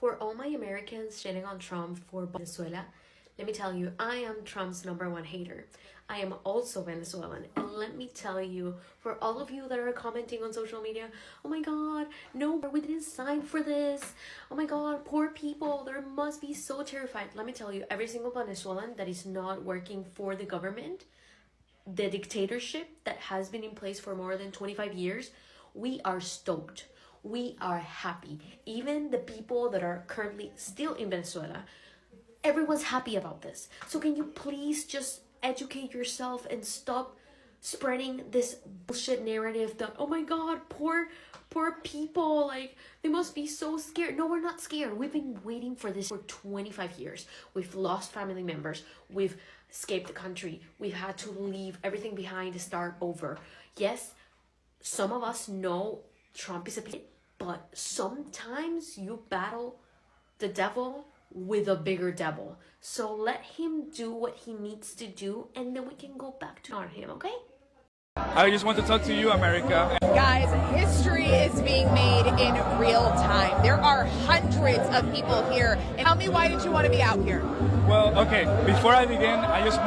For all my Americans shitting on Trump for Venezuela, let me tell you, I am Trump's #1 hater. I am also Venezuelan. And let me tell you, for all of you that are commenting on social media, oh my god, no, we didn't sign for this. Oh my god, poor people, they must be so terrified. Let me tell you, every single Venezuelan that is not working for the government, the dictatorship that has been in place for more than 25 years, we are stoked. We are happy. Even the people that are currently still in Venezuela, everyone's happy about this. So can you please just educate yourself and stop spreading this bullshit narrative that, oh my god, poor people, like they must be so scared. No, we're not scared. We've been waiting for this for 25 years. We've lost family members. We've escaped the country. We've had to leave everything behind to start over. Yes, some of us know Trump is a bitch, but sometimes you battle the devil with a bigger devil. So let him do what he needs to do, and then we can go back to him, okay? I just want to talk to you, America. Guys, history is being made in real time. There are hundreds of people here. And tell me, why did you want to be out here? Well, okay, before I begin, I just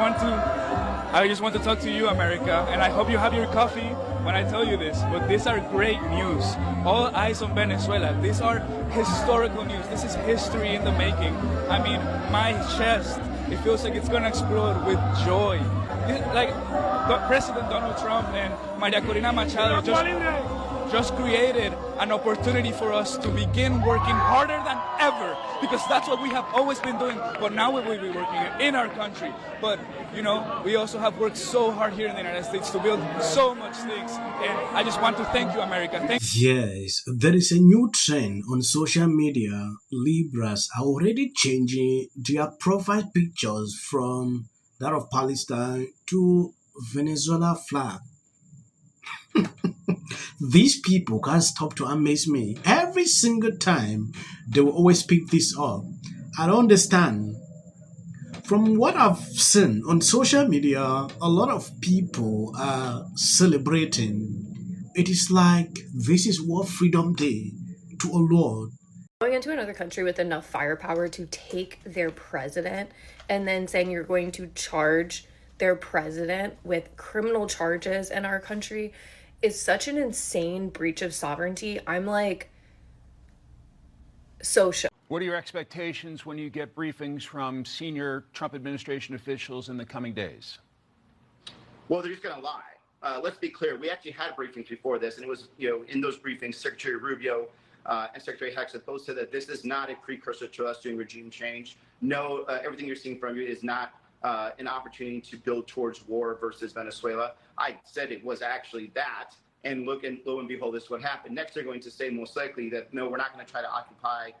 want to talk to you, America, and I hope you have your coffee when I tell you this, but these are great news. All eyes on Venezuela. These are historical news. This is history in the making. I mean, my chest, it feels like it's gonna explode with joy. Like, President Donald Trump and Maria Corina Machado just created an opportunity for us to begin working harder than ever, because that's what we have always been doing, but now we will be working in our country. But, you know, we also have worked so hard here in the United States to build so much things, and I just want to thank you, America. Yes, there is a new trend on social media. Libras are already changing their profile pictures from that of Palestine to Venezuela flag. These people can't stop to amaze me. Every single time they will always pick this up. I don't understand. From what I've seen on social media, a lot of people are celebrating. It is like this is World Freedom Day to a Lord. Going into another country with enough firepower to take their president and then saying you're going to charge their president with criminal charges in our country is such an insane breach of sovereignty. I'm like, so shook. What are your expectations when you get briefings from senior Trump administration officials in the coming days? Well, they're just going to lie. Let's be clear. We actually had briefings before this, and it was, in those briefings, Secretary Rubio and Secretary Hexeth both said that this is not a precursor to us doing regime change. No, everything you're seeing from you is not an opportunity to build towards war versus Venezuela. I said it was actually that, and lo and behold, this is what happened. Next, they're going to say most likely that, no, we're not going to try to occupy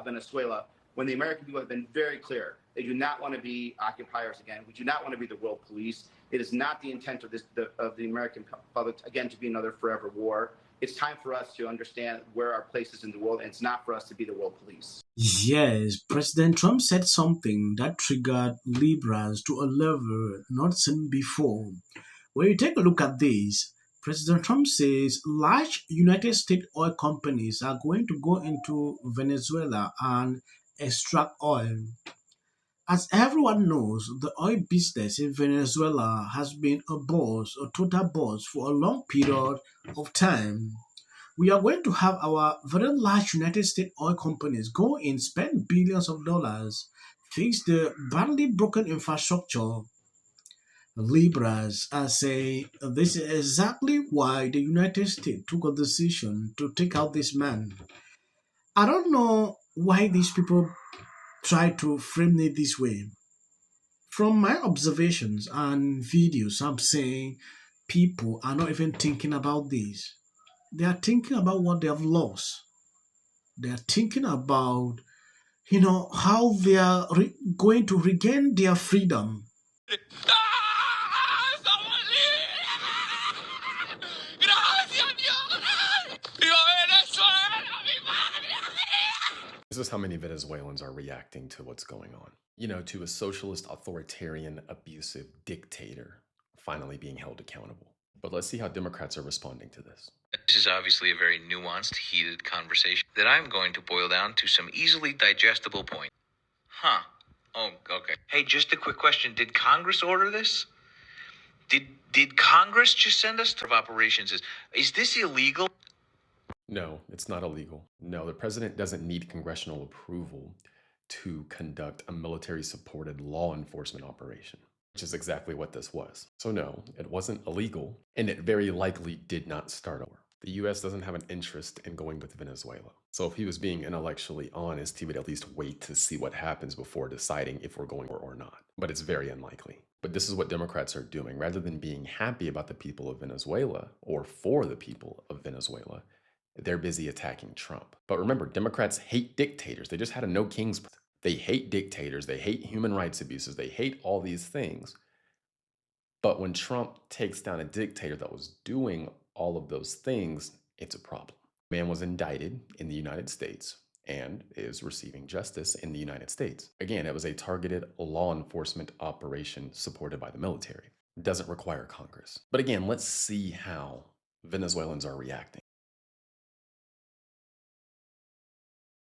Venezuela, when the American people have been very clear. They do not want to be occupiers again. We do not want to be the world police. It is not the intent of the American public, again, to be another forever war. It's time for us to understand where our place is in the world, and it's not for us to be the world police. Yes, President Trump said something that triggered Libras to a level not seen before. When you take a look at this, President Trump says large United States oil companies are going to go into Venezuela and extract oil. As everyone knows, the oil business in Venezuela has been a total buzz for a long period of time. We are going to have our very large United States oil companies go in, spend billions of dollars, fix the badly broken infrastructure. Libras are saying this is exactly why the United States took a decision to take out this man. I don't know why these people try to frame it this way. From my observations and videos, I'm saying people are not even thinking about this. They are thinking about what they have lost. They are thinking about, how they are going to regain their freedom. This is how many Venezuelans are reacting to what's going on. To a socialist, authoritarian, abusive dictator finally being held accountable. But let's see how Democrats are responding to this. This is obviously a very nuanced, heated conversation that I'm going to boil down to some easily digestible points. Huh. Oh, okay. Hey, just a quick question. Did Congress order this? Did Congress just send us to operations? Is this illegal? No, it's not illegal. No, the president doesn't need congressional approval to conduct a military-supported law enforcement operation, which is exactly what this was. So no, it wasn't illegal, and it very likely did not start a war. The US doesn't have an interest in going with Venezuela. So if he was being intellectually honest, he would at least wait to see what happens before deciding if we're going or not. But it's very unlikely. But this is what Democrats are doing. Rather than being happy about the people of Venezuela or for the people of Venezuela, they're busy attacking Trump. But remember, Democrats hate dictators. They just had a no kings. They hate dictators. They hate human rights abuses. They hate all these things. But when Trump takes down a dictator that was doing all of those things, it's a problem. The man was indicted in the United States and is receiving justice in the United States. Again, it was a targeted law enforcement operation supported by the military. It doesn't require Congress. But again, let's see how Venezuelans are reacting.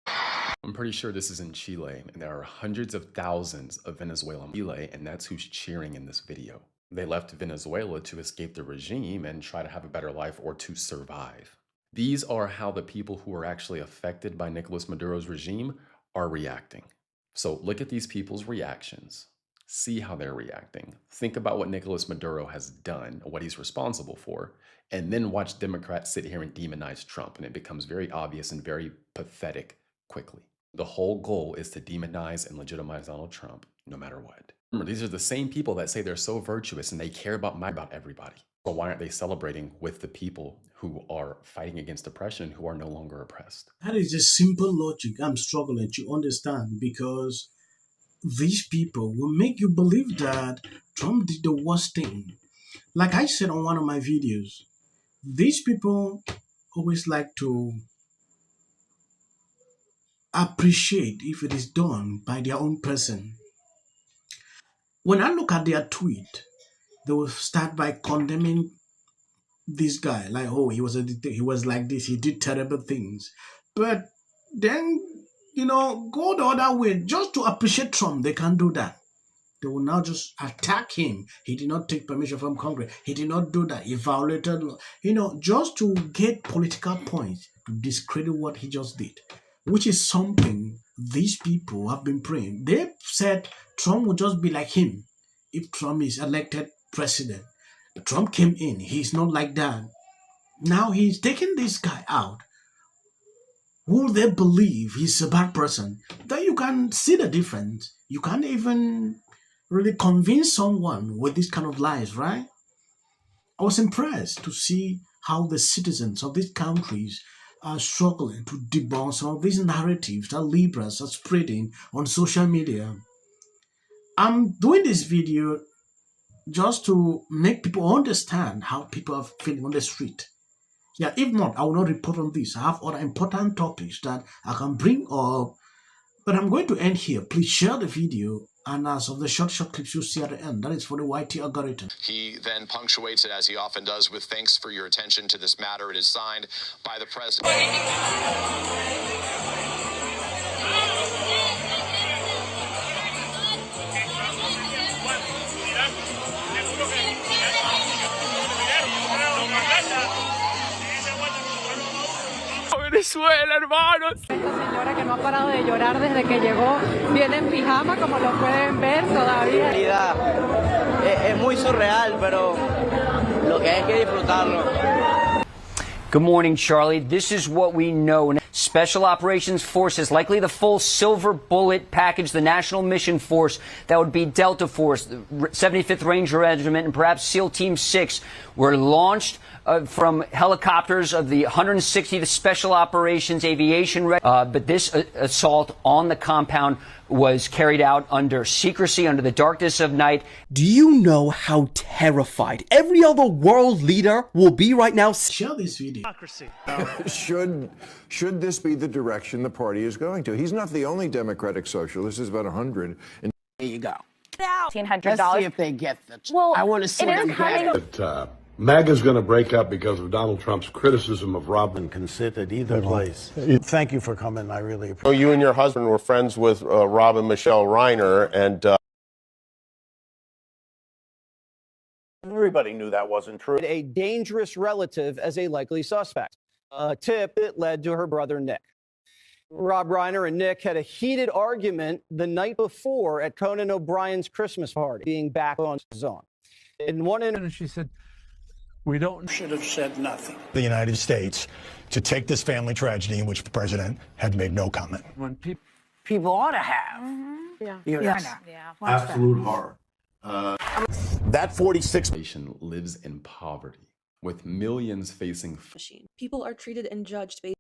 I'm pretty sure this is in Chile, and there are hundreds of thousands of Venezuelans in Chile, and that's who's cheering in this video. They left Venezuela to escape the regime and try to have a better life or to survive. These are how the people who are actually affected by Nicolas Maduro's regime are reacting. So look at these people's reactions. See how they're reacting. Think about what Nicolas Maduro has done, what he's responsible for, and then watch Democrats sit here and demonize Trump, and it becomes very obvious and very pathetic quickly. The whole goal is to demonize and legitimize Donald Trump, no matter what. Remember, these are the same people that say they're so virtuous and they care about everybody. So why aren't they celebrating with the people who are fighting against oppression, who are no longer oppressed? That is a simple logic I'm struggling to understand, because these people will make you believe that Trump did the worst thing. Like I said on one of my videos, these people always like to appreciate if it is done by their own person. When I look at their tweet, they will start by condemning this guy, like, oh, he was like this, he did terrible things. But then, go the other way, just to appreciate Trump. They can't do that. They will now just attack him. He did not take permission from Congress. He did not do that. He violated law. Just to get political points to discredit what he just did, which is something these people have been praying. They said Trump would just be like him if Trump is elected president. But Trump came in. He's not like that. Now he's taking this guy out. Will they believe he's a bad person? Then you can see the difference. You can't even really convince someone with this kind of lies, right? I was impressed to see how the citizens of these countries are struggling to debunk some of these narratives that liberals are spreading on social media. I'm doing this video just to make people understand how people are feeling on the street. Yeah, if not, I will not report on this. I have other important topics that I can bring up, but I'm going to end here. Please share the video, and as of the short clips you see at the end, that is for the YT algorithm. He then punctuates it, as he often does, with thanks for your attention to this matter. It is signed by the president. Venezuela, hermanos. Esta señora que no ha parado de llorar desde que llegó, viene en pijama, como lo pueden ver todavía. Es muy surreal, pero lo que hay es que disfrutarlo. Good morning, Charlie. This is what we know. Special Operations Forces, likely the full Silver Bullet package, the National Mission Force, that would be Delta Force, the 75th Ranger Regiment, and perhaps SEAL Team 6, were launched from helicopters of the 160th Special Operations Aviation Regiment. But this assault on the compound was carried out under secrecy, under the darkness of night. Do you know how terrified every other world leader will be right now? Share this video. Should this be the direction the party is going to? He's not the only Democratic socialist. There's about 100. And there you go. $1,500. Let's see if they get the. Well, I want to see them get it. MAGA's going to break up because of Donald Trump's criticism of Robin. Can sit at either place. Thank you for coming. I really appreciate it. You and your husband were friends with Rob and Michelle Reiner, and everybody knew that wasn't true. A dangerous relative as a likely suspect. A tip that led to her brother Nick. Rob Reiner and Nick had a heated argument the night before at Conan O'Brien's Christmas party, being back on his own. In one interview, she said, We should have said nothing. The United States to take this family tragedy in which the president had made no comment. When people ought to have. Absolute horror. That 46 nation lives in poverty, with millions facing. People are treated and judged based